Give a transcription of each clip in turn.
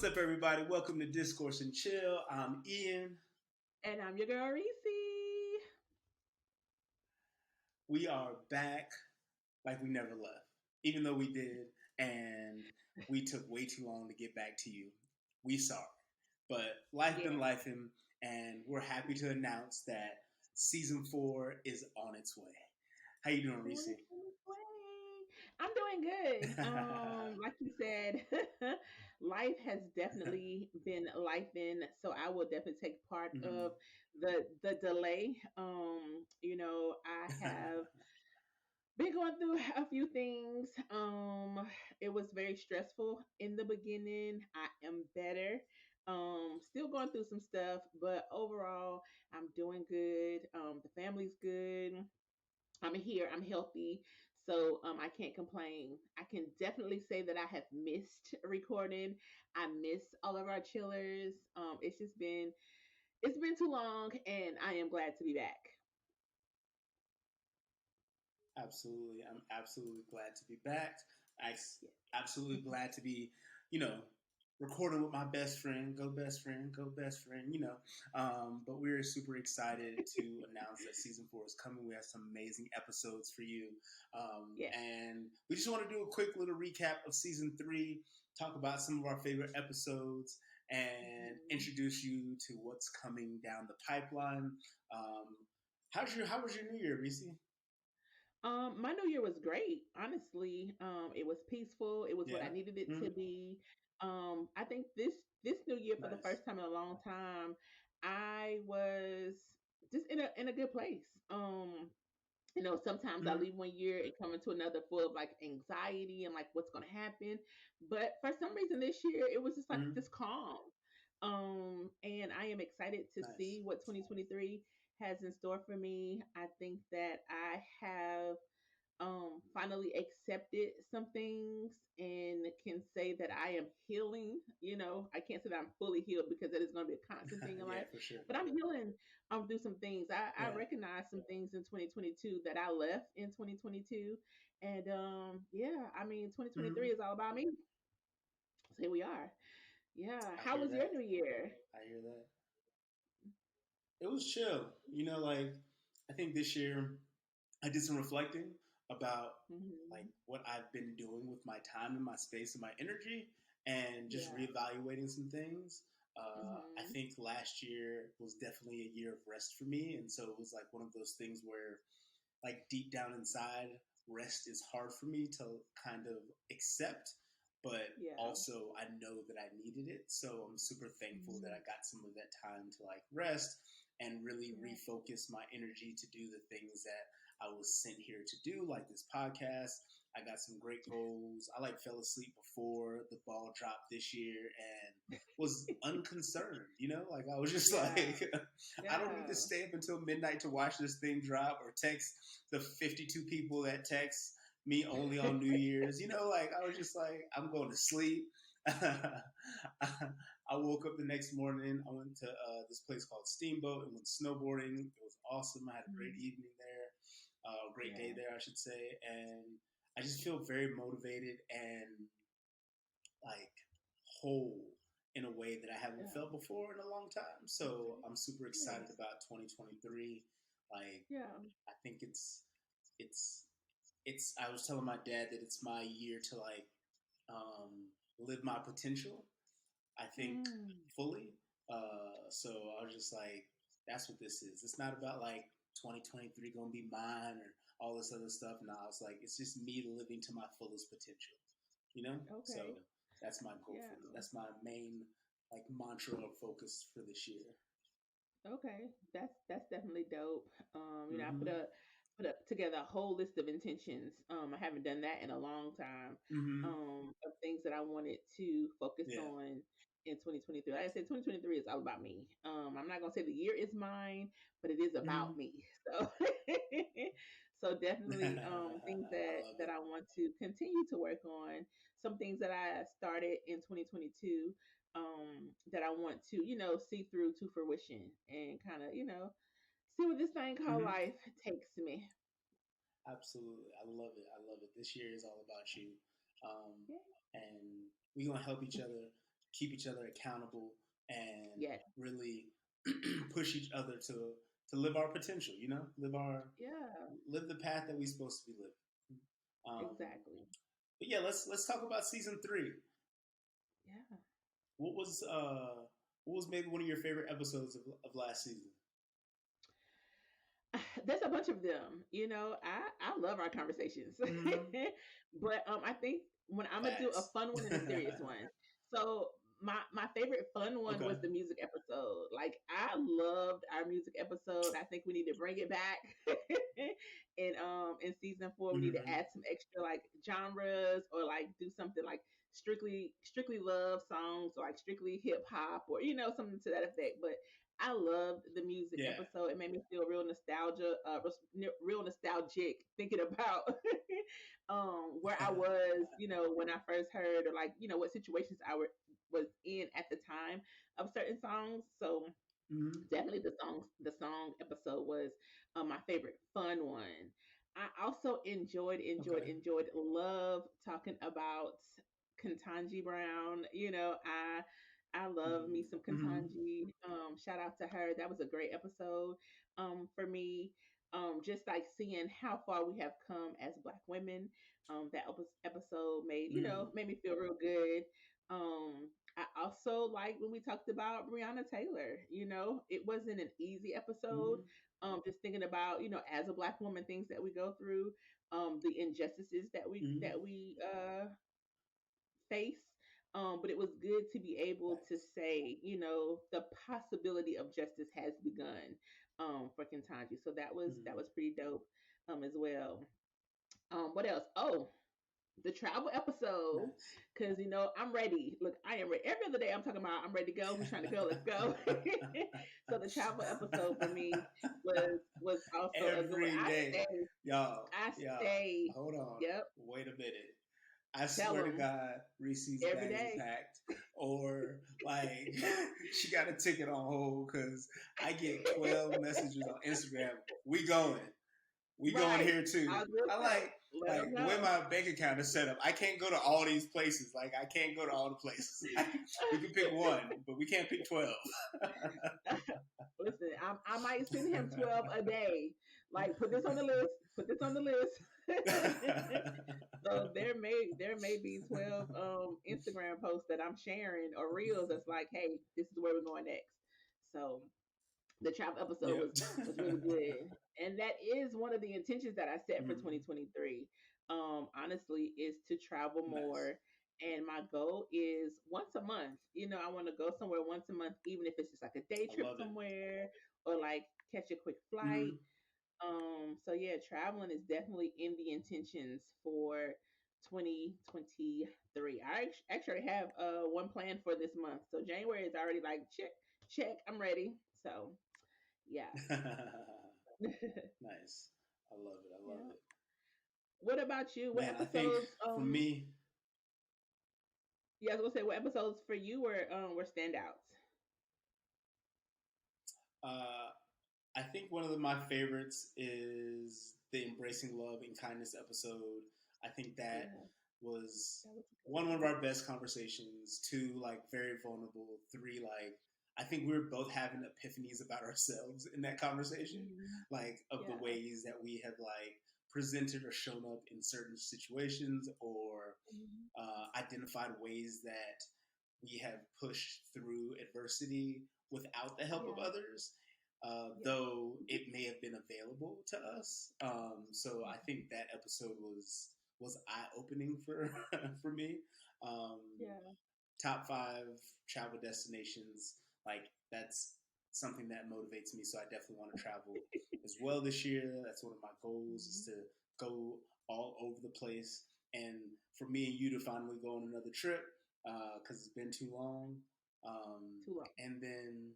What's up, everybody? Welcome to Discourse and Chill. I'm Ian. And I'm your girl Reese. We are back like we never left, even though we did, and we took way too long to get back to you. We sorry, but life been Yeah. lifing, and we're happy to announce that season 4 is on its way. How you doing, Reese? On its way. I'm doing good. Like you said, life has definitely been lifing, so I will definitely take part Mhm. of the delay. I have been going through a few things. It was very stressful in the beginning. I am better. Still going through some stuff, but overall, I'm doing good. The family's good. I'm here. I'm healthy. So I can't complain. I can definitely say that I have missed recording. I miss all of our chillers. It's been too long, and I am glad to be back. Absolutely. I'm absolutely glad to be back. I Yeah. absolutely glad to be, you know, recording with my best friend. Go best friend, go best friend. But we're super excited to announce that season 4 is coming. We have some amazing episodes for you. Yeah. And we just want to do a quick little recap of season 3, talk about some of our favorite episodes, and Mhm. introduce you to what's coming down the pipeline. Um, how was your New Year, Reese? My New Year was great. Honestly, it was peaceful. It was what I Yeah. needed it to Mm-hmm. be. I think this New Year, for the Nice. first time in a long time, I was just in a good place. Sometimes I Mm-hmm. leave one year and come into another full of like anxiety and like what's going to happen. But for some reason this year, it was just like Mm-hmm. this calm. And I am excited to Nice. see what 2023 has in store for me. I think that I have finally accepted some things and can say that I am healing. I can't say that I'm fully healed because that is going to be a constant thing in Yeah, life, for sure. but I'm healing through some things. I Yeah. recognize some things in 2022 that I left in 2022. And yeah, I mean, Mm-hmm. 2023 is all about me. So here we are. Yeah. I How hear was your that. new year? I hear that. It was chill. Like I think this year I did some reflecting about like Hmm. what I've been doing with my time and my space and my energy, and just Yeah. reevaluating some things. I Hmm. think last year was definitely a year of rest for me, and so it was like one of those things where like deep down inside, rest is hard for me to kind of accept, but Yeah. also I know that I needed it. So I'm super thankful that Hmm. I got some of that time to like rest and really Yeah. refocus my energy to do the things that I was sent here to do, like this podcast. I got some great goals. I like fell asleep before the ball dropped this year and was unconcerned. Like I was just Yeah. like, I don't need to Yeah. stay up until midnight to watch this thing drop or text the 52 people that text me only on New Year's. Like I was just like, I'm going to sleep. I woke up the next morning. I went to this place called Steamboat and went snowboarding. It was awesome. I had a great Mhm. evening there, great day Yeah. there, I should say. And I just feel very motivated and like whole in a way that I haven't Yeah. felt before in a long time. So Okay. I'm super excited Nice. about 2023. Like Yeah. I think it's it's I was telling my dad that it's my year to like live my potential. I think Mm. fully. So I was just like, that's what this is. It's not about like 2023 gonna be mine or all this other stuff. No, I was like, it's just me living to my fullest potential. You know. So Okay. that's my goal Yeah. for this. That's my main like mantra or focus for this year. Okay. That's definitely dope. I put Mm-hmm. a put up together a whole list of intentions. I haven't done that in a long time. Mm-hmm. Of things that I wanted to focus Yeah. on in 2023. Like I said, 2023 is all about me. I'm not gonna say the year is mine, but it is Mm-hmm. about me. So so definitely things I that love that it. I want to continue to work on. Some things that I started in 2022 that I want to, see through to fruition and kind of, see where this thing called Mm-hmm. life takes me. Absolutely. I love it. I love it. This year is all about you. Um, Yeah. and we're going to help each other keep each other accountable, and Yes. really push each other to live our potential. Yeah. live the path that we're supposed to be living. Exactly. But yeah, let's talk about season three. Yeah. What was what was maybe one of your favorite episodes of last season? There's a bunch of them. I love our conversations, Mm-hmm. but I think when I'm gonna do a Facts. fun one and a serious one. So my favorite fun one Okay. was the music episode. Like I loved our music episode. I think we need to bring it back. In season 4, we need to Mm-hmm. add some extra like genres, or like do something like strictly love songs, or like strictly hip hop, or something to that effect. But I loved the music Yeah. episode. It made me feel real nostalgic thinking about where I was, when I first heard, or like, what situations was in at the time of certain songs. So Mm-hmm. definitely the song episode was my favorite fun one. I also Okay. love talking about Kentanji Brown. I love me some Mm-hmm. Mm-hmm. Kentanji. Shout out to her. That was a great episode for me. Just like seeing how far we have come as Black women. That episode Mm-hmm. made me feel real good. I also like when we talked about Breonna Taylor. It wasn't an easy episode. Mm-hmm. Just thinking about, as a Black woman, things that we go through, the injustices that we Mm-hmm. that we face. But it was good to be able to Facts. say, the possibility of justice has begun for Kentanji. So that was Mm-hmm. pretty dope as well. What else? Oh, the travel episode, Nice. because I'm ready. Look, I am ready. Every other day I'm talking about I'm ready to go. Who's trying to go? Let's go. So the travel episode for me was also a good one. Every day, y'all, I y'all. stay. Hold on. Yep. Wait a minute. I Tell swear to them God, Reese's every bags are day. packed, or like she got a ticket on hold because I get 12 messages on Instagram. We going. We going Right. here too. I will I tell. Let them like the way know. my bank account is set up. I can't go to all these places. Like I can't go to all the places. We can pick one, but we can't pick 12. Listen, I might send him 12 a day. Like, put this on the list. Put this on the list. So there may be 12 Instagram posts that I'm sharing, or reels that's like, hey, this is where we're going next. So the travel episode was Yep. was really good, and that is one of the intentions that I set for Mhm. 2023. Honestly, is to travel Nice. more, and my goal is once a month. I want to go somewhere once a month, even if it's just like a day I trip love it. somewhere, or like catch a quick flight. Hmm. So yeah, traveling is definitely in the intentions for 2023. I actually have one plan for this month. So January is already like check, I'm ready. So yeah. Nice. I love it. I love Yeah. it. What about you? What Man, I think episodes? for me, Yeah, I was gonna say, what episodes for you were standouts? uh, I think one of my favorites is the Embracing Love and Kindness episode. I think that Yeah, was that was a good one one. of our best conversations. Two, like very vulnerable. Three, like I think we were both having epiphanies about ourselves in that conversation, Hmm. like of the Yeah. ways that we have like presented or shown up in certain situations, or Hmm. identified ways that we have pushed through adversity without the help of Yeah. others, Yeah. though it may have been available to us. So I think that episode was eye opening for for me. Um, Yeah. top five travel destinations, like that's something that motivates me. So I definitely want to travel as well this year. That's one of my goals is Hmm. to go all over the place, and for me and you to finally go on another trip because it's been too long. Too long. And then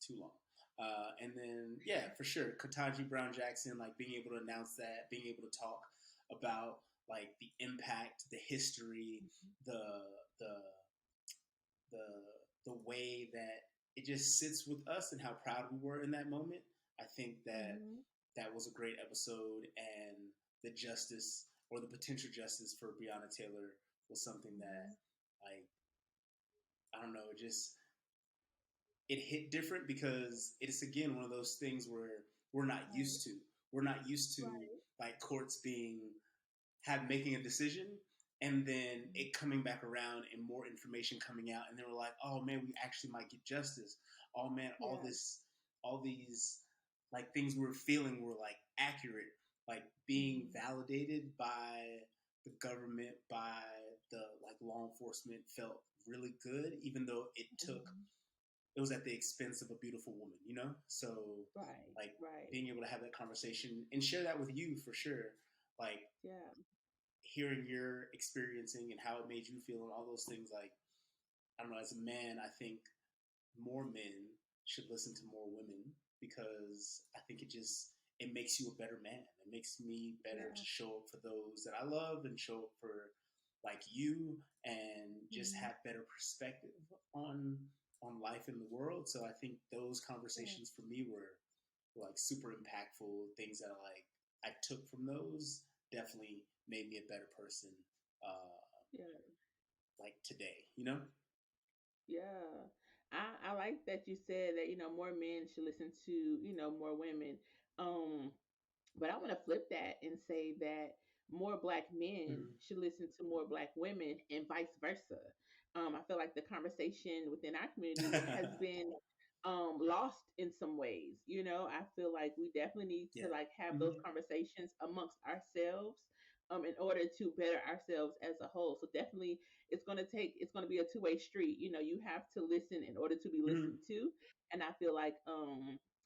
too long. And then, yeah, for sure, Ketanji Brown Jackson, like being able to announce that, being able to talk about like the impact, the history, Hmm. the the the the way that it just sits with us and how proud we were in that moment. I think that Hmm. that was a great episode, and the justice or the potential justice for Breonna Taylor was something that Hmm. like I don't know, just it hit different because it's again one of those things where we're not Right. used to. We're not used to Right. like courts being have making a decision and then it coming back around and more information coming out and they were like, oh man, we actually might get justice. Oh man, Yeah. all these like things we were feeling were like accurate, like being Mm-hmm. validated by the government, by the like law enforcement felt really good, even though Mm-hmm. it was at the expense of a beautiful woman, you know? So Right. like Right. being able to have that conversation and share that with you for sure. Like Yeah. hearing your experiencing and how it made you feel and all those things, like I don't know, as a man I think more men should listen to more women because I think it makes you a better man. It makes me better to Yeah. show up for those that I love and show up for like you and just Mm-hmm. have better perspective on life in the world. So I think those Yeah. conversations for me were like super impactful. Things that I took from those definitely made me a better person. Yeah. Like today, you know. Yeah. I like that you said that, more men should listen to, more women. Um, But I want to flip that and say that more black men Mm-hmm. should listen to more black women and vice versa. I feel like the conversation within our community has been lost in some ways. I feel like we definitely need to Yeah. like have those Mm-hmm. conversations amongst ourselves in order to better ourselves as a whole. So definitely it's gonna be a two-way street. You have to listen in order to be Mm-hmm. listened to. And I feel like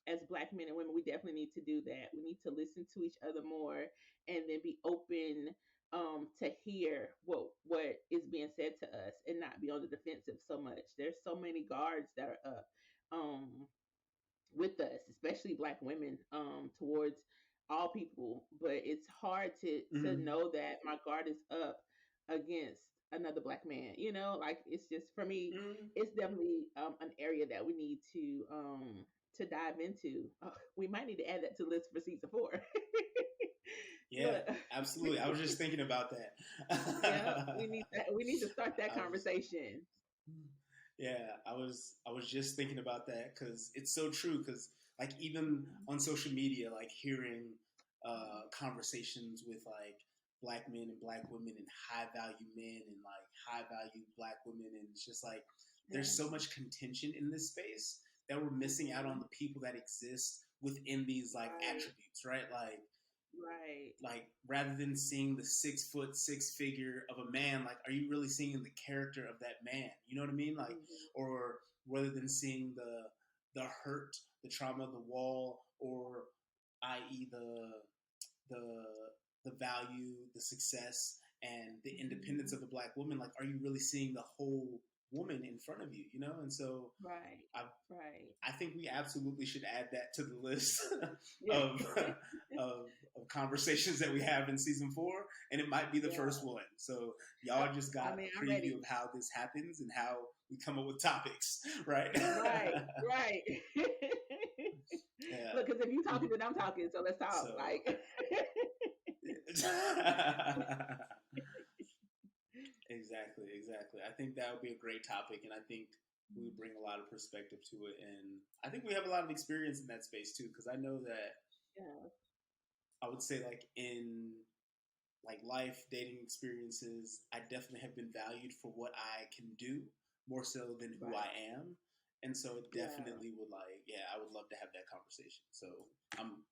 as black men and women, we definitely need to do that. We need to listen to each other more and then be open to hear what is being said to us and not be on the defensive so much. There's so many guards that are up um, with us, especially black women, towards all people. But it's hard to Mm-hmm. know that my guard is up against another black man. Like it's just for me, Mm-hmm. it's definitely an area that we need to dive into. We might need to add that to the list for season 4. Yeah, Look, absolutely. I was just thinking about yeah, that. we need to start that I was conversation. Yeah, I was just thinking about that because it's so true. Because like even Mhm. on social media, like hearing Yeah, conversations with like black men and black women and high value men and like high value black women, and it's just like yeah. there's so much contention in this space that we're missing out on Hmm. the people that exist within these like Right, attributes, right? right. Like rather than seeing the 6 foot 6 figure of a man, like are you really seeing the character of that man? You know what I mean? Like, Hmm. or rather than seeing the hurt, the trauma, the wall, or i.e. the the value, the success, and the independence Hmm. of the black woman, like are you really seeing the whole woman in front of you? You know, and so Right, I right. I think we absolutely should add that to the list Yeah, of, of conversations that we have in season 4, and it might be the yeah. first one. So Uh, y'all just got I mean, a I'm preview ready. of how this happens and how we come up with topics, right? Right, right. Yeah. Look, because if you talking, then I'm talking. So let's talk. So Like, exactly, exactly. I think that would be a great topic, and I think we would bring a lot of perspective to it, and I think we have a lot of experience in that space too, because I know that yeah, I would say like in like life dating experiences, I definitely have been valued for what I can do more so than who I right. am. And so it Yeah, definitely would like, yeah, I would love to have that conversation. So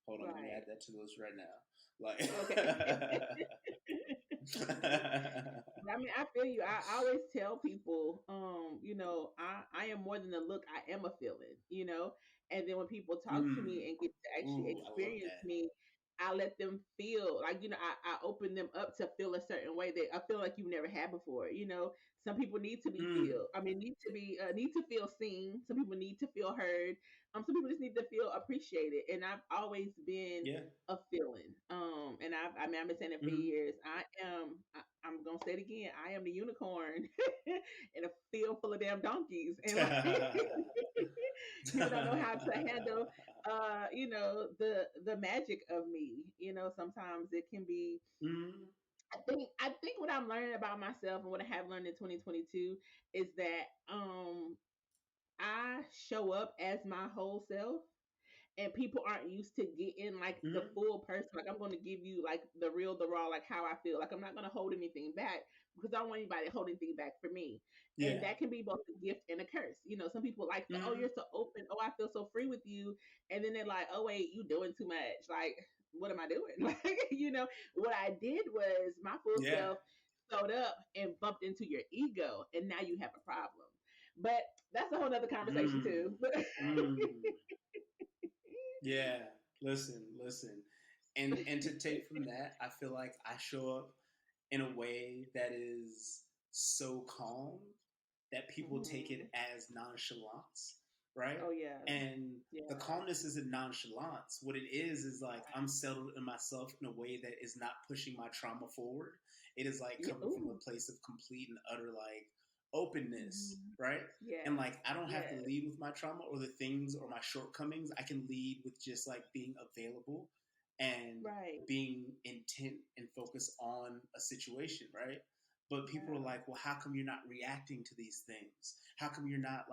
hold on, let me right. add that to those right now. Okay. Like, I mean, I feel you. I always tell people, I am more than a look. I am a feeling, And then when people talk to mm, me and get to actually ooh, I love experience that. me, I let them feel like, I open them up to feel a certain way that I feel like you've never had before. Some people need to be Mm, feel. I mean, need to feel seen. Some people need to feel heard. Some people just need to feel appreciated. And I've always been yeah. a feeling. And I mean, I've been saying it for Mm. years. I'm gonna say it again. I am the unicorn in a field full of damn donkeys, and like people don't know how to handle, the magic of me. Sometimes it can be. mm, I think what I'm learning about myself and what I have learned in 2022 is that I show up as my whole self, and people aren't used to getting like the Mm-hmm. full person. Like I'm going to give you like the real, the raw, like how I feel. Like I'm not going to hold anything back because I don't want anybody to hold anything back for me. And Yeah. that can be both a gift and a curse. You know, some people like the, oh, Mm-hmm. you're so open. Oh, I feel so free with you. And then they're like, oh, wait, you doing too much. Like, what am I doing? Like, what I did was my full Yeah. self showed up and bumped into your ego. And now you have a problem. But that's a whole other conversation Mm. too. Mm. Yeah. Listen. And to take from that, I feel like I show up in a way that is so calm that people take it Mhm. as nonchalance, right? Oh yeah, And the yeah, calmness isn't nonchalance. What it is like I'm settled in myself in a way that is not pushing my trauma forward. It is like yeah. coming from Ooh. a place of complete and utter like openness, Mhm. right? And Yes, like I don't have to yes, lead with my trauma or the things or my shortcomings. I can lead with just like being available and right. being intent and focused on a situation, right? But people are Yeah, like, well, how come you're not reacting to these things? How come you're not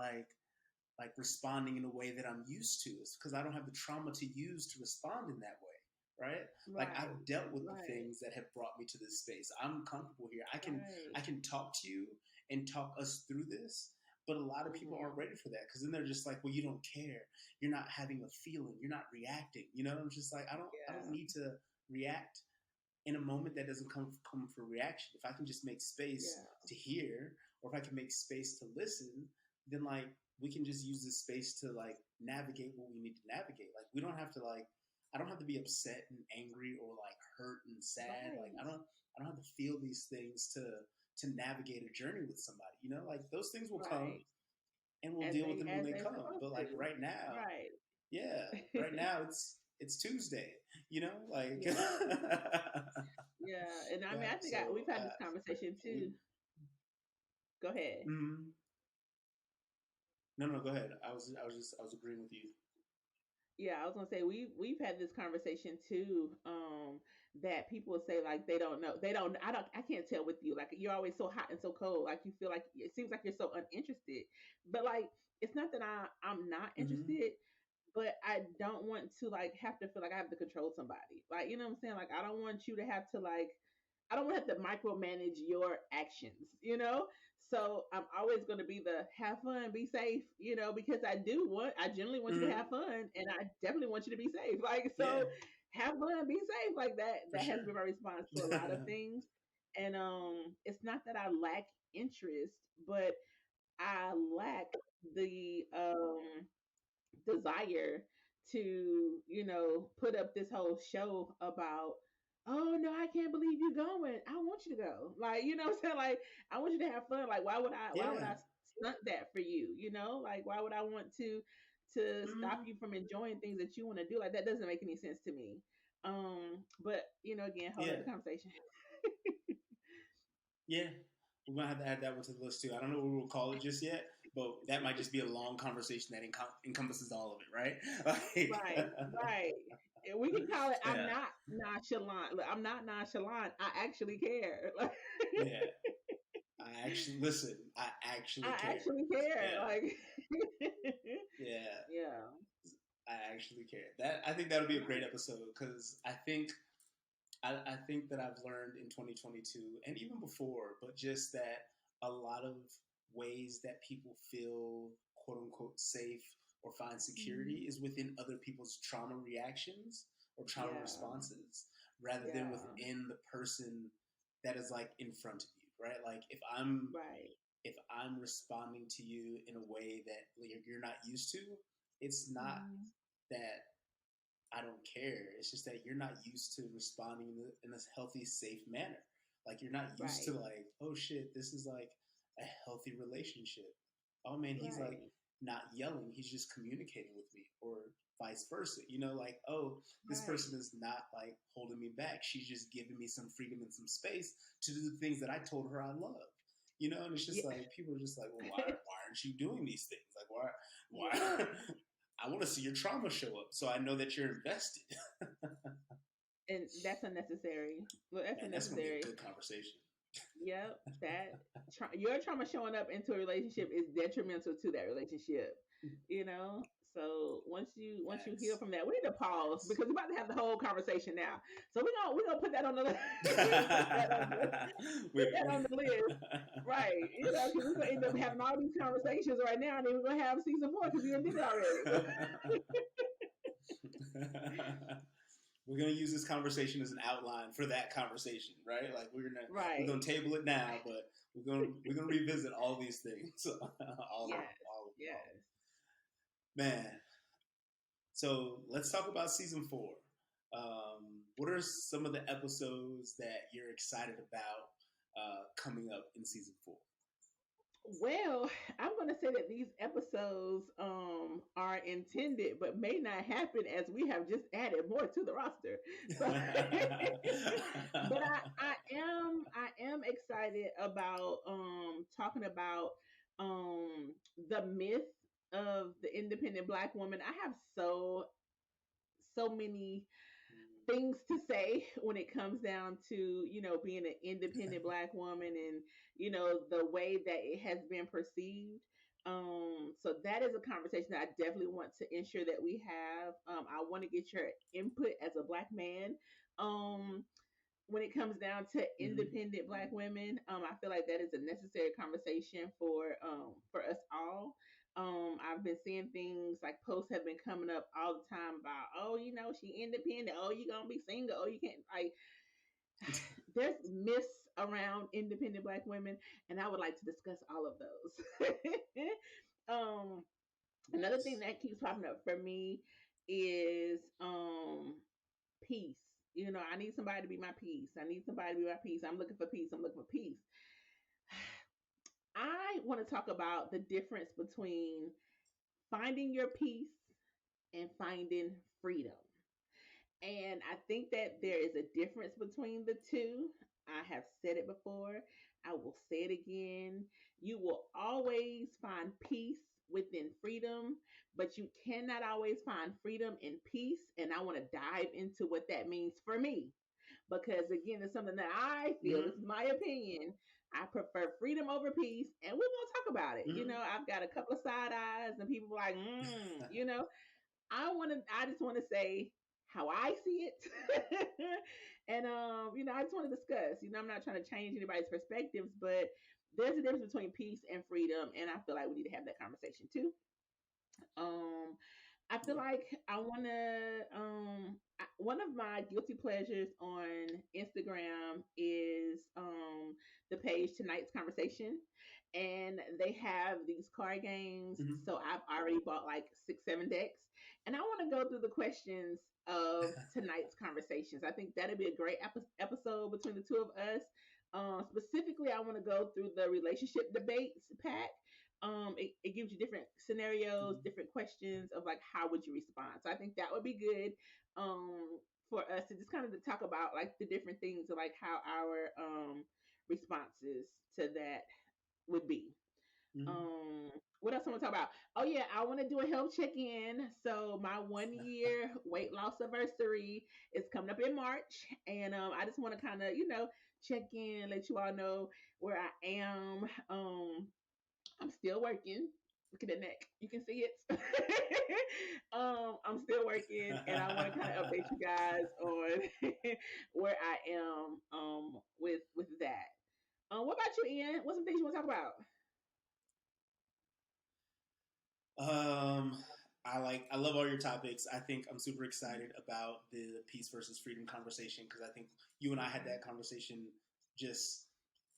like responding in a way that I'm used to? It's because I don't have the trauma to use to respond in that way, right? Like right, I've dealt with the right, things that have brought me to this space. I'm comfortable here. I right. can talk to you and talk us through this. But a lot of people aren't Mhm. ready for that because then they're just like, well, you don't care. You're not having a feeling. You're not reacting. You know, I'm just like, I don't Yeah, need to react in a moment that doesn't come for reaction. If I can just make space yeah, to hear, or if I can make space to listen, then like we can just use this space to like navigate what we need to navigate. Like we don't have to like I don't have to be upset and angry or like hurt and sad. Like right, I don't have to feel these things to navigate a journey with somebody. You know, like those things will come right. and we'll deal with them when As they they come. supposed But like to. right now, Right. yeah, right now it's Tuesday. You know, like Yeah, yeah. And I mean, yeah. I think So we've had this conversation we too. Go ahead. mm, no, go ahead. I was agreeing with you. Yeah, I was gonna say we've had this conversation too. That people say like they don't know, they don't. I can't tell with you. Like you're always so hot and so cold. Like you feel like it seems like you're so uninterested. But like it's not that I'm not Hmm. interested, but I don't want to like have to feel like I have to control somebody. Like you know what I'm saying? Like I don't want you to have to like I don't want to have to micromanage your actions, you know? So I'm always going to be the have fun, be safe, because I generally want you to have Hmm. fun and I definitely want you to be safe. Like, Yeah, so have fun, be safe like that. for That has sure. been my response to a lot of things. And it's not that I lack interest, but I lack the desire to, put up this whole show about, oh no, I can't believe you're going. I want you to go. Like, you know what I'm saying? Like, I want you to have fun. Like, why would Yeah. I stunt that for you? Like, why would I want to stop Hmm. you from enjoying things that you want to do? Like, that doesn't make any sense to me. But again, whole Yeah. other conversation. Yeah. We're gonna have to add that one to the list too. I don't know what we'll call it just yet, but that might just be a long conversation that encompasses all of it, right? Right, Like, right. And we can call it I'm yeah, not nonchalant. Look, I'm not nonchalant. I actually care. Like, yeah. I actually listen. I I actually care. actually care. Yeah, Like, yeah. yeah. I actually care. That I think that'll be a great Right. episode because I think that I've learned in 2022 and even before, but just that a lot of ways that people feel quote unquote safe or find security Mhm. is within other people's trauma reactions or trauma Yeah. responses rather than Yeah. within the person that is like in front of you, right? Like Right. if I'm responding to you in a way that you're not used to, it's not Mhm. that I don't care. It's just that you're not used to responding in this healthy, safe manner. Like you're not used to Right. like, oh shit, this is like a healthy relationship. Oh man, he's like Right. not yelling. He's just communicating with me, or vice versa. You know, like oh, this Right. person is not like holding me back. She's just giving me some freedom and some space to do the things that I told her I loved. You know, and it's just Yeah. like people are just like, well, why aren't you doing these things? Like Yeah. why I want to see your trauma show up so I know that you're invested. And that's unnecessary. Well, that's Man, that's gonna be a unnecessary. good conversation. Yep, that your trauma showing up into a relationship is detrimental to that relationship. You know, so once you heal Facts. from that, we need to pause Facts. because we're about to have the whole conversation now. So we're gonna put that on the put that on the put we, that on the list. Right, you know, because we're gonna end up having all these conversations right now, and then we're gonna have season 4 because we did it already. we're gonna use this conversation as an outline for that conversation, right? Like we're Right. gonna table it now, but we're gonna revisit all these things, all of Yes. them, all of them. Yes. Man, so let's talk about season 4. What are some of the episodes that you're excited about coming up in season 4? Well, I'm going to say that these episodes are intended, but may not happen as we have just added more to the roster. So, but I am excited about talking about the myth of the independent Black woman. I have so many things to say when it comes down to being an independent Black woman and the way that it has been perceived. So that is a conversation that I definitely want to ensure that we have. I want to get your input as a Black man. um when it comes down to Mhm. independent Black women, I feel like that is a necessary conversation for us all. I've been seeing things like posts have been coming up all the time about, oh, she independent, oh, you gonna be single, oh, you can't, like, there's myths around independent Black women, and I would like to discuss all of those. um, Another thing Nice. that keeps popping up for me is peace. I need somebody to be my peace. I need somebody to be my peace. I'm looking for peace. I'm looking for peace. I want to talk about the difference between finding your peace and finding freedom. And I think that there is a difference between the two. I have said it before. I will say it again. You will always find peace within freedom, but you cannot always find freedom and peace. And I want to dive into what that means for me. Because again, it's something that I feel, Hmm. this is my opinion. I prefer freedom over peace, and we're gonna talk about it. Hmm. I've got a couple of side eyes, and people are like, I just want to say how I see it. And I just want to discuss. I'm not trying to change anybody's perspectives, but there's a difference between peace and freedom, and I feel like we need to have that conversation too. Um, I feel Yeah. like I want to. One of my guilty pleasures on Instagram is the page Tonight's Conversation, and they have these card games. Hmm. So I've already bought like 6, 7 decks, and I want to go through the questions of tonight's conversations. I think that'd be a great episode between the two of us. Specifically, I want to go through the relationship debates pack. It gives you different scenarios, Hmm. different questions of like how would you respond. So I think that would be good for us to just kind of talk about like the different things of like how our responses to that would be. Hmm. What else I want to talk about? Oh yeah, I want to do a health check-in. So my 1 year weight loss anniversary is coming up in March, and I just want to kind of check in, let you all know where I am. I'm still working. Look at the neck. You can see it. I'm still working, and I want to kind of update you guys on where I am with that. What about you, Ian? What's some things you want to talk about? Um, I love all your topics. I think I'm super excited about the peace versus freedom conversation because I think you and I had Okay. that conversation just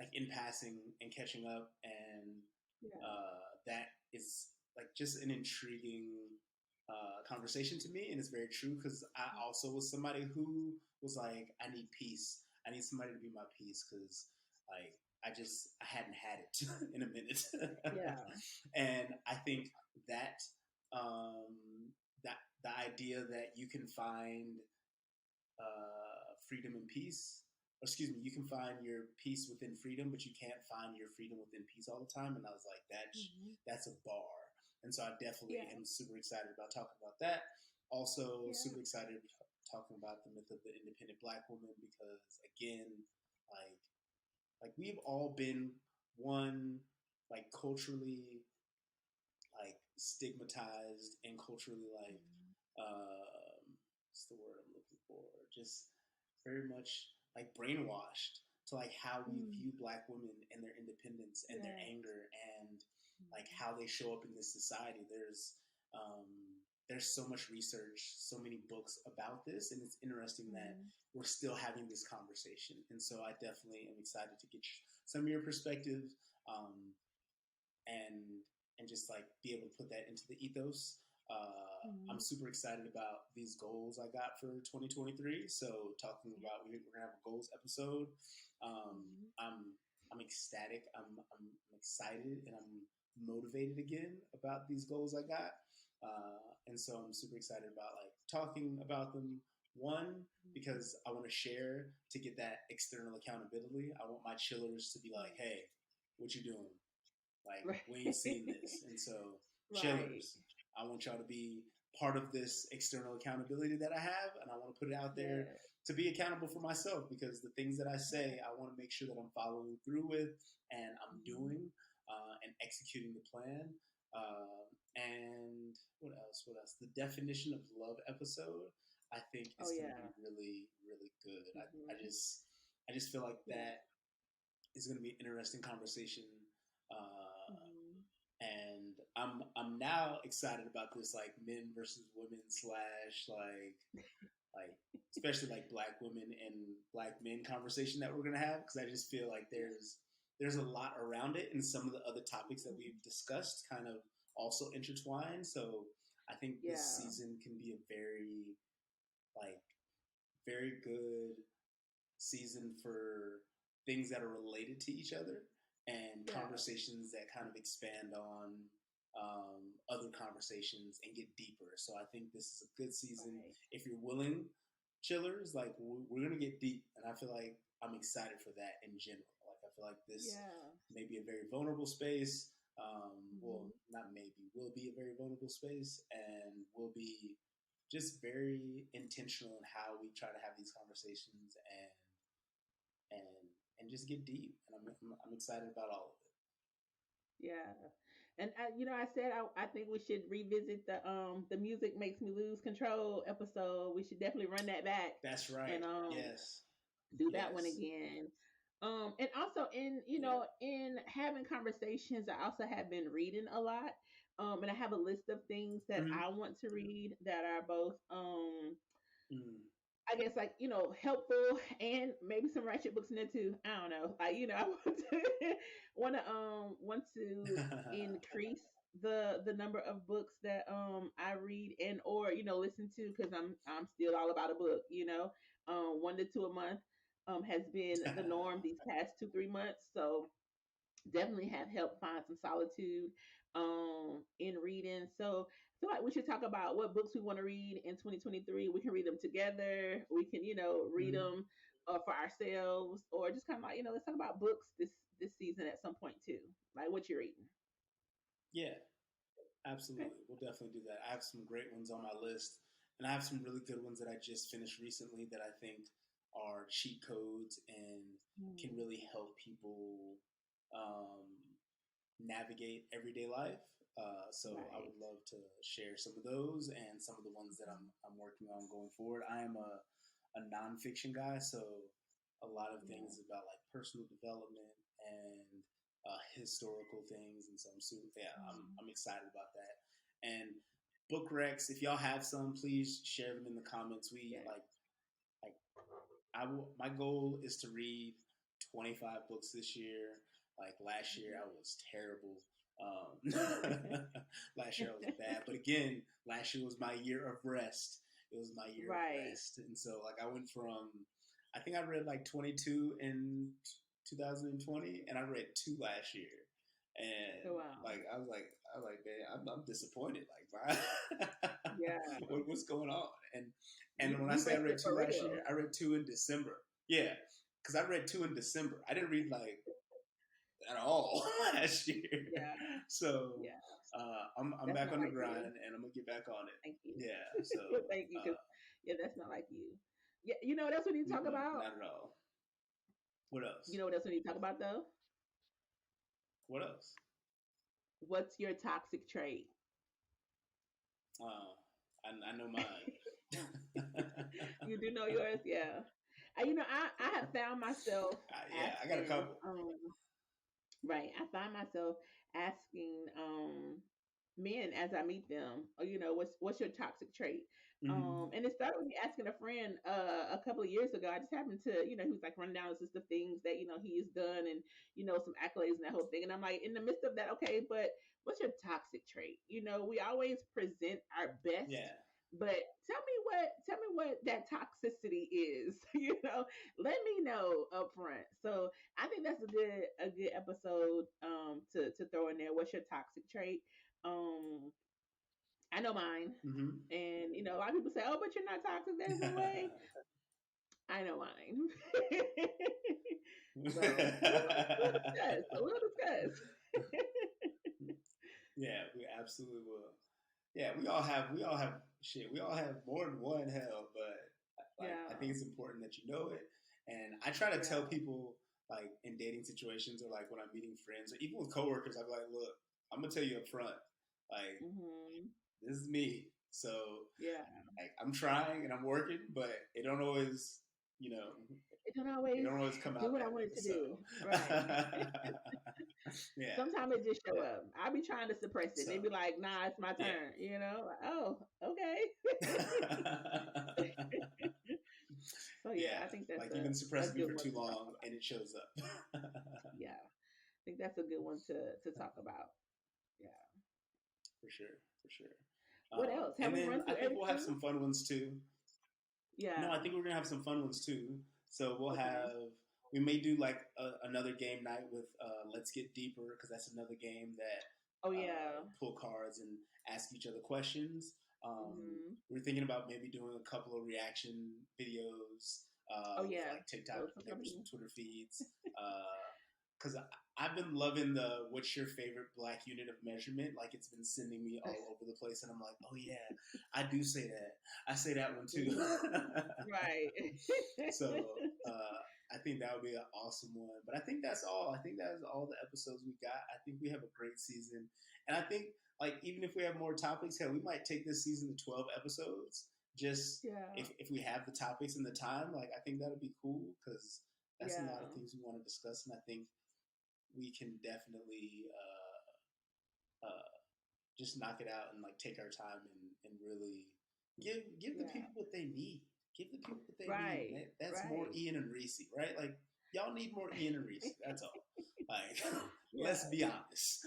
like in passing and catching up, and Yeah. that is like just an intriguing conversation to me, and it's very true because I also was somebody who was like, I need peace. I need somebody to be my peace because like I hadn't had it in a minute, Yeah. and I think that um, that the idea that you can find freedom and peace. Or excuse me, you can find your peace within freedom, but you can't find your freedom within peace all the time. And I was like, Hmm. that's a bar. And so I definitely Yeah. am super excited about talking about that. Also, Yeah. super excited talking about the myth of the independent Black woman because, again, like like we've all been one like culturally like stigmatized and culturally like what's the word I'm looking for? Just very much like brainwashed to like how we Mm. view black women and their independence and their Yes. anger and like Mm-hmm. how they show up in this society. Um, there's so much research, so many books about this, and it's interesting that Mm-hmm. we're still having this conversation. And so I definitely am excited to get some of your perspective, um, and just like be able to put that into the ethos. I'm Mm-hmm. super excited about these goals I got for 2023. So talking Yeah. about we're gonna have a goals episode. Um, Mm-hmm. I'm ecstatic. I'm excited and I'm motivated again about these goals I got. And so I'm super excited about like talking about them. One, Mm-hmm. because I want to share to get that external accountability. I want my chillers to be like, hey, what you doing? Like, Right. we ain't seen this. And so, Right. chillers, I want y'all to be part of this external accountability that I have. And I want to put it out there Yeah. to be accountable for myself because the things that I say, I want to make sure that I'm following through with and I'm Mm-hmm. doing and executing the plan. And what else? What else? The definition of love episode, I think, Oh is going to be yeah. really, really good. Mm-hmm. I just feel like Yeah. that is going to be an interesting conversation. Mm-hmm. And I'm now excited about this like men versus women slash like especially like black women and black men conversation that we're gonna have because I just feel like Yeah. there's a lot around it and some of the other topics that Mm-hmm. we've discussed kind of also intertwine. So I think this Yeah. season can be a like very good season for things that are related to each other and Yeah. conversations that kind of expand on other conversations and get deeper. So I think this is a good season Right. if you're willing, chillers. Like we're gonna get deep, and I feel like I'm excited for that in general. Like I feel like this Yeah. may be a very vulnerable space. Well, Mm-hmm. not maybe, will be a very vulnerable space, and will be just very intentional in how we try to have these conversations and just get deep. And I'm excited about all of it. Yeah. And I said I think we should revisit the music makes me lose control episode. We should definitely run that back That's right. and Yes. do that one Yes. again. And also Yeah. in having conversations, I also have been reading a lot. And I have a list of things that Mm-hmm. I want to read that are both Mm. I guess like helpful and maybe some ratchet books in there too. I don't know. Like I want to increase the number of books that I read and or listen to because I'm still all about a book. 1 to 2 a month has been the norm these past 2-3 months. So definitely have helped find some solitude in reading. So I feel like we should talk about what books we want to read in 2023. We can read them together. We can, read Mm-hmm. them for ourselves, or just kind of like, let's talk about books this season at some point too. Like what you're reading. Yeah. Okay. Absolutely. We'll definitely do that. I have some great ones on my list, and I have some really good ones that I just finished recently that I think are cheat codes and can Mm, really help people um, navigate everyday life. So I right. would love to share some of those and some of the ones that Mhm. I'm working on going forward. I am a nonfiction guy, so a lot of Yeah. things about like personal development and historical things, and so Mm, I'm excited about that. And book recs, if y'all have some, please share them in the comments. We yeah. like I will. My goal is to read 25 books this year. Like last year, I was terrible. Last year I was bad, but again, last year was my year of rest. It was my year of Right. rest, and so like I went from, I think I read like 22 in 2020, and I read two last year, and Oh, wow. I was like, man, I'm disappointed. Like, why? Yeah. What's going on? You And when I you say I read rested two for last year, real. I read two in December. Yeah, because I read two in December. I didn't read like at all last year. Yeah. So Yeah. I'm That's back not on the like you. grind, and I'm gonna get back on it. Thank you. Yeah. So Thank you, because that's not like you. Yeah, that's what you talk about. not at all. What You else? know what else we need to talk about though? What else? What's your toxic trait? Uh, I know mine. You do know yours, yeah. I have found myself Yeah, I got a asking, couple. right. I find myself asking men as I meet them, what's your toxic trait? Hmm. And it started with me asking a friend a couple of years ago. I just happened to, he was like running down a list of things that he has done, and some accolades and that whole thing. And I'm like, in the midst of that, okay, but what's your toxic trait? We always present our best, Yeah. but tell me what that toxicity is. Let me know up front. So I think that's a good episode to throw in there. What's your toxic trait? Um, I know mine, Hmm. and a lot of people say, "Oh, but you're not toxic." There's no way. I know mine. So we'll discuss. We'll discuss. Yeah, we absolutely will. Yeah, we all have shit. We all have more than one hell, but like I think Yeah, it's important that you know it. And I try to tell yeah. people like in dating situations or like when I'm meeting friends or even with coworkers, I'm like, look, I'm gonna tell you up front, like Hmm. this is me. So Yeah. like I'm trying and I'm working, but it don't always, you know, It don't it always don't always come do out what I that way. wanted to So do. Right. yeah, Sometimes it just show yeah. up. I be trying to suppress it. So They be like, "Nah, it's my yeah. turn." Like, oh, okay. So yeah, Yeah, I think that's like you've been a suppressing me good for one too to talk long, about. and it shows up. Yeah, I think that's a good one to talk about. Yeah. For sure, for sure. What else? Have And we then run I through think we'll have everything? some fun ones too. No, I Yeah. think we're gonna have some fun ones too. So we'll Okay. have. We may do like another game night with Let's Get Deeper because that's another game Oh that yeah. pull cards and ask each other questions. Hmm. We're thinking about maybe doing a couple of reaction videos Oh with yeah. like TikTok, Those are maybe coming. some Twitter feeds. Because I've been loving the "What's your favorite black unit of measurement?" Like it's been sending me all over the place, and I'm like, oh yeah, I do say that. I say that one too. Mhm. Right. So I think that would be an awesome one. But I think that's all. I think that's all the episodes we got. I think we have a great season, and I think like even if we have more topics, hell, we might take this season to 12 episodes. Just Yeah. if we have the topics and the time, like I think that would be cool because that's a lot of Yeah. things we want to discuss, and I think we can definitely just knock it out and like take our time and really give the Yeah. people what they need. Give the people what they need, and Right. that's more Right. Ian and Reese, right? Like y'all need more Ian and Reese. That's all. Like, let's Yeah. be honest.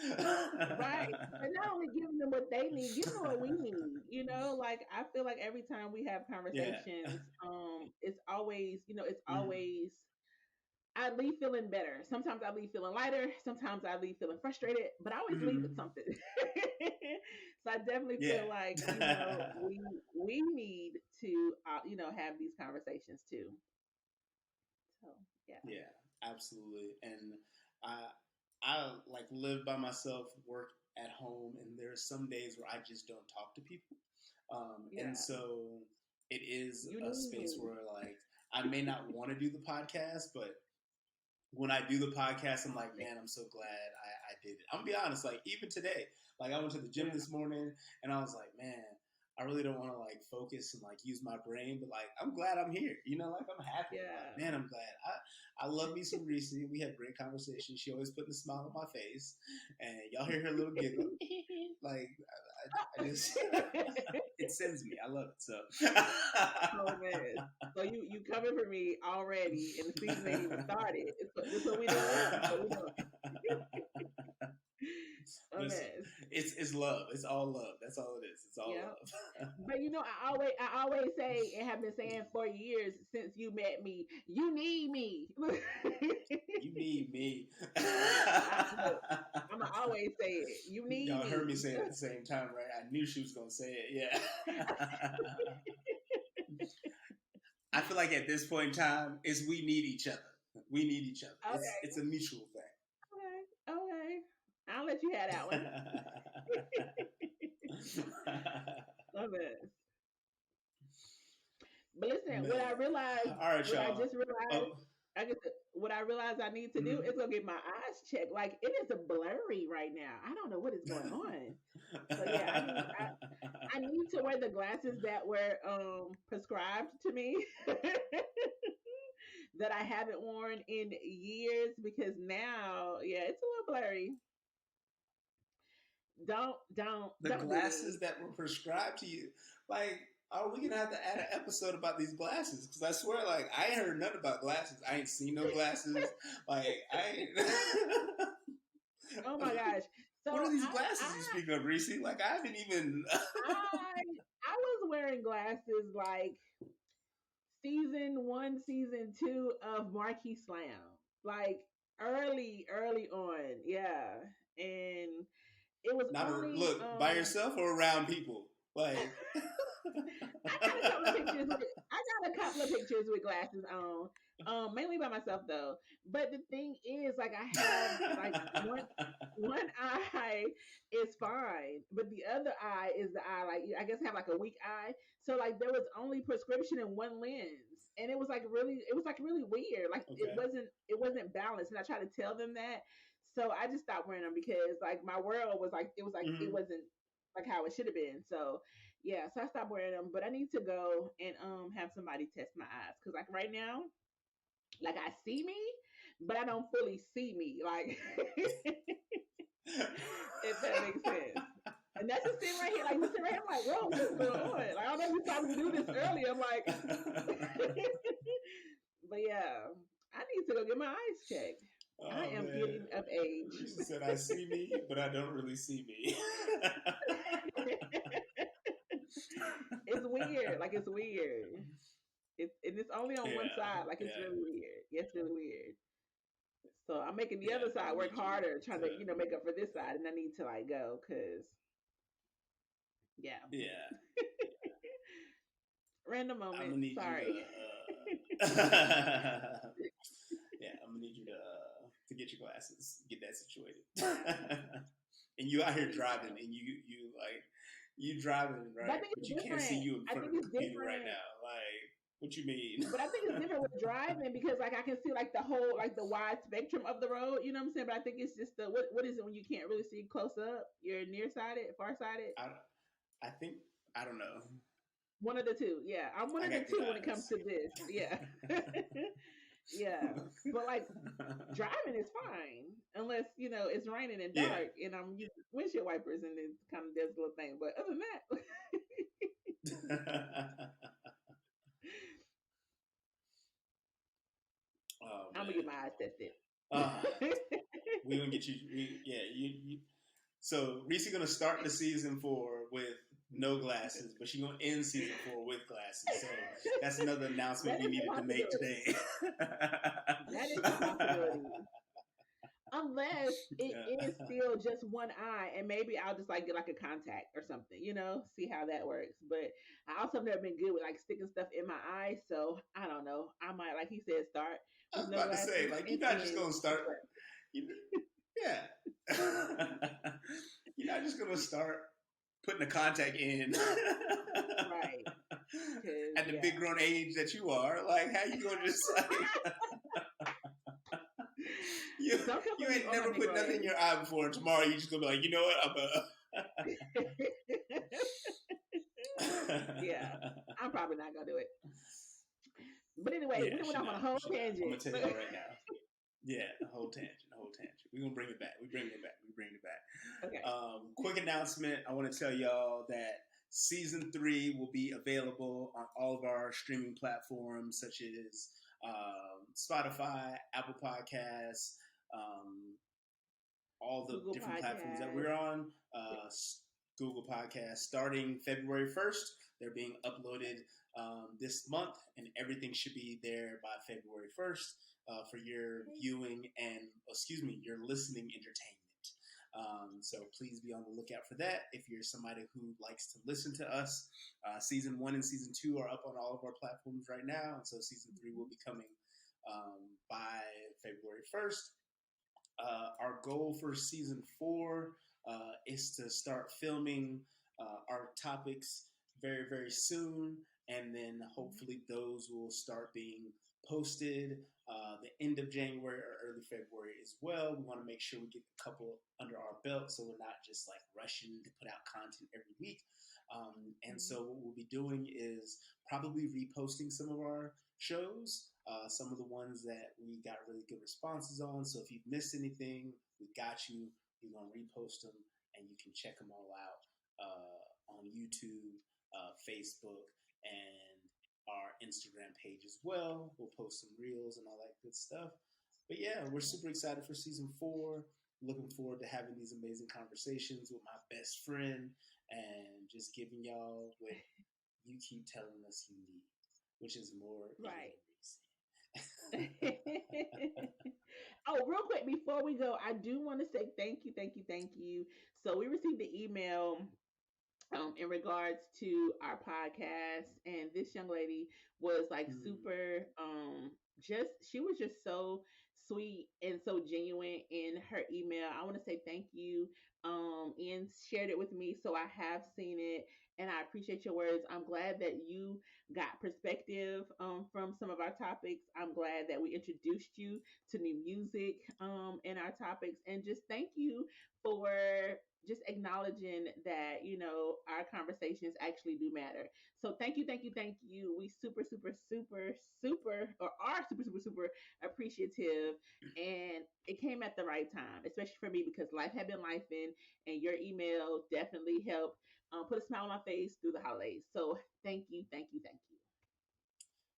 Right. But not only giving them what they need, giving them what we need. Like I feel like every time we have Yeah. conversations, it's always, it's Mhm. always I leave feeling better. Sometimes I leave feeling lighter. Sometimes I leave feeling frustrated, but I always leave with Mhm. something. So I definitely Yeah. feel like we need to have these conversations too. So yeah, Yeah, absolutely. And I I like live by myself, work at home, and there are some days where I just don't talk to people. And yeah, so it is you a need space me. where like I may not want to do the podcast, but when I do the podcast, I'm like, man, I'm so glad I did it. I'm gonna be honest, like even today, like I went to the gym Yeah, this morning and I was like, man, I really don't want to like focus and like use my brain, but like I'm glad I'm here. Like I'm happy. I'm like, yeah. man, I'm glad. I love me some Reese. We had great conversation. She always putting a smile on my face, and y'all hear her little giggle. Like I just it sends me. I love it. So Oh man. So you coming for me already, and the season ain't even started. This what we doing? This what we doing? A listen, mess. it's love. It's all love. That's all it is. It's all Yeah. love. But I always say and have been saying for years since you met me, you need me. You need me. Look, I'ma always say it. You need Y'all heard me me. say it at the same time, right? I knew she was gonna say it. Yeah. I feel like at this point in time, is we need each other. We need each other. It's Okay, a mutual okay, okay. I'll let you have that one. thing. Love it. But listen, Man. All right, what I y'all. just realized, Oh, I guess what I realize I need to do Mhm. is go get my eyes checked. Like it is a blurry right now. I don't know what is going on. So yeah, I need to wear the glasses that were prescribed to me that I haven't worn in years because now, yeah, it's a little blurry. The Don't do glasses me. that were prescribed to you, like, are we gonna have to add an episode about these glasses? Because I swear, like, I ain't heard nothing about glasses. I ain't seen no glasses. Like, I ain't. Oh my gosh. So What are these glasses you speak of, Reese? Like, I haven't even. I was wearing glasses like season one, season two of Marquee Slam. Like early on, yeah. And it was Not a, only look by yourself or around people. Like, I got a couple of pictures. I got a couple of pictures with glasses on. Mainly by myself though. But the thing is, like, I have like one eye is fine, but the other eye is the eye like I guess I have like a weak eye. So like there was only prescription in one lens, and it was like really weird. Like okay. it wasn't balanced, and I tried to tell them that. So I just stopped wearing them because like my world was like it Mm-hmm. wasn't like how it should have been. So yeah, so I stopped wearing them, but I need to go and have somebody test my eyes because like right now, like I see me, but I don't fully see me. Like if that makes sense. And that's just sitting right here, like we sit right here, I'm like, whoa, what is going on? Like I don't know if we probably do this earlier. I'm like, but yeah, I need to go get my eyes checked. I Oh am man, getting of age. Reese said, "I see me, but I don't really see me." It's weird. Like it's weird. And it's only on one Yeah, side. Like it's yeah, really weird. Yeah, it's really weird. So I'm making the yeah. other I'm side gonna work need you harder, trying to. to make up for this side, and I need to like go because yeah, Yeah, random I'm moment. gonna need you to. Sorry. Yeah, I'm gonna need you to get your glasses, get that situated. And you out here driving, and you like you driving But I right, think but it's you can't see different. you in I front think of the it's computer right different. now. Like, what you mean? But I think it's different with driving because like I can see like the whole like the wide spectrum of the road. You know what I'm saying? But I think it's just the what is it when you can't really see close up? You're nearsighted, farsighted. I I think I don't know. One of the two. Yeah, I'm one I of the got good two when it comes eyes. to this. Yeah, yeah. But like driving is fine unless it's raining and Yeah. dark and I'm using windshield wipers and it kind of does a little thing. But other than that, Oh I'm gonna get man. my eyes tested. Uh, we gonna get you. Yeah. You. So Reese gonna start the season 4 with no glasses, but she gonna end season 4 with glasses. So that's another announcement That we is a needed to make possibility. today. That is a possibility. Unless it is still just one eye, and maybe I'll just like get like a contact or something, see how that works. But I also have never been good with like sticking stuff in my eyes, so I don't know. I might, like he said, start I with was no about to say, glasses like, you're and not just end gonna with start. You, yeah. You're not just gonna start putting the contact in right. Cause at the big yeah, grown age that you are. Like, how you gonna just like you don't come you for me ain't on my never big put girl nothing in your eye before, and tomorrow you just gonna be like, you know what, Yeah, I'm probably not gonna do it. But anyway, yeah, we went she off on a not, whole she not. I'm tangent. gonna tell y'all right now. Yeah, a whole tangent, a whole tangent. We're gonna bring it back. We bring it back. We bring it back. Okay. Quick announcement. I want to tell y'all that season 3 will be available on all of our streaming platforms, such as Spotify, Apple Podcasts, um, all the Google different platforms that we're Podcast. on. Google Podcasts starting February 1st. They're being uploaded this month, and everything should be there by February 1st for your viewing and, your listening entertainment. So please be on the lookout for that. If you're somebody who likes to listen to us, season 1 and season 2 are up on all of our platforms right now, and so season 3 will be coming by February 1st. Our goal for season 4 is to start filming our topics very, very soon, and then hopefully those will start being posted the end of January or early February as well. We want to make sure we get a couple under our belt so we're not just like rushing to put out content every week. And Mhm. so what we'll be doing is probably reposting some of our shows, some of the ones that we got really good responses on. So if you've missed anything, we got you. We're going to repost them and you can check them all out on YouTube, Facebook, and our Instagram page as well. We'll post some reels and all that good stuff. But yeah, we're super excited for season 4. Looking forward to having these amazing conversations with my best friend and just giving y'all what you keep telling us you need, which is more Right. eating Oh, real quick before we go, I do want to say thank you, thank you, thank you. So we received the email in regards to our podcast, and this young lady was like Greasy. super just she was just so sweet and so genuine in her email. I want to say thank you. Ian shared it with me, so I have seen it, and I appreciate your words. I'm glad that you got perspective from some of our topics. I'm glad that we introduced you to new music in our topics, and just thank you for just acknowledging that our conversations actually do matter. So thank you, thank you, thank you. We super, super, super, super, or are super, super, super appreciative. And it came at the right time, especially for me because life had been life and your email definitely helped put a smile on my face through the holidays. So thank you, thank you, thank you.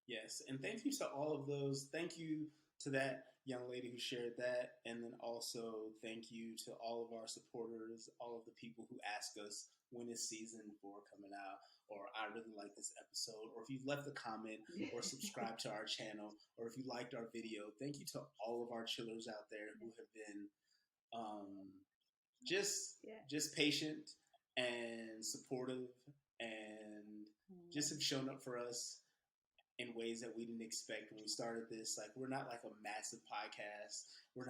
Yes, and thank you to all of those. Thank you to that young lady who shared that, and then also thank you to all of our supporters, all of the people who ask us when is season 4 coming out, or I really like this episode, or if you've left a comment, or subscribed to our channel, or if you liked our video. Thank you to all of our chillers out there who have been um, just Yeah. just patient and supportive, and just have shown up for us in ways that we didn't expect when we started this. Like, we're not like a massive podcast. We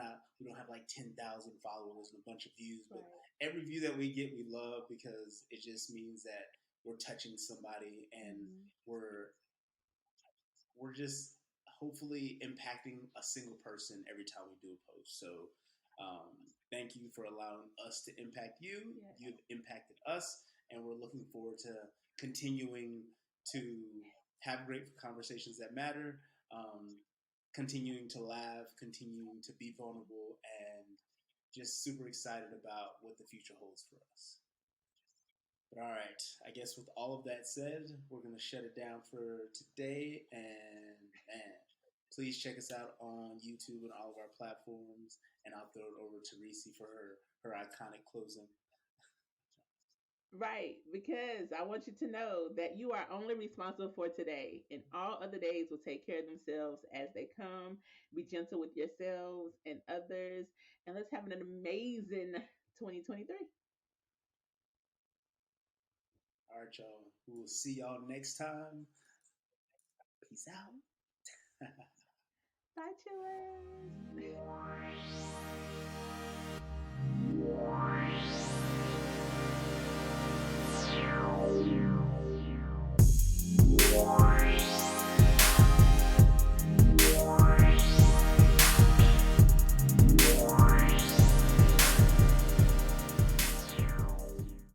don't have like 10,000 followers and a bunch of views, but Right. every view that we get, we love because it just means that we're touching somebody, and Mm-hmm. we're we're just hopefully impacting a single person every time we do a post. So thank you for allowing us to impact you. Yes. You've impacted us, and we're looking forward to continuing to have great conversations that matter, continuing to laugh, continuing to be vulnerable, and just super excited about what the future holds for us. But all right, I guess with all of that said, we're going to shut it down for today. And man, please check us out on YouTube and all of our platforms. And I'll throw it over to Reese for her iconic closing. Right, because I want you to know that you are only responsible for today, and all other days will take care of themselves as they come. Be gentle with yourselves and others, and let's have an amazing 2023. All right, y'all. We will see y'all next time. Peace out. Bye, chillers.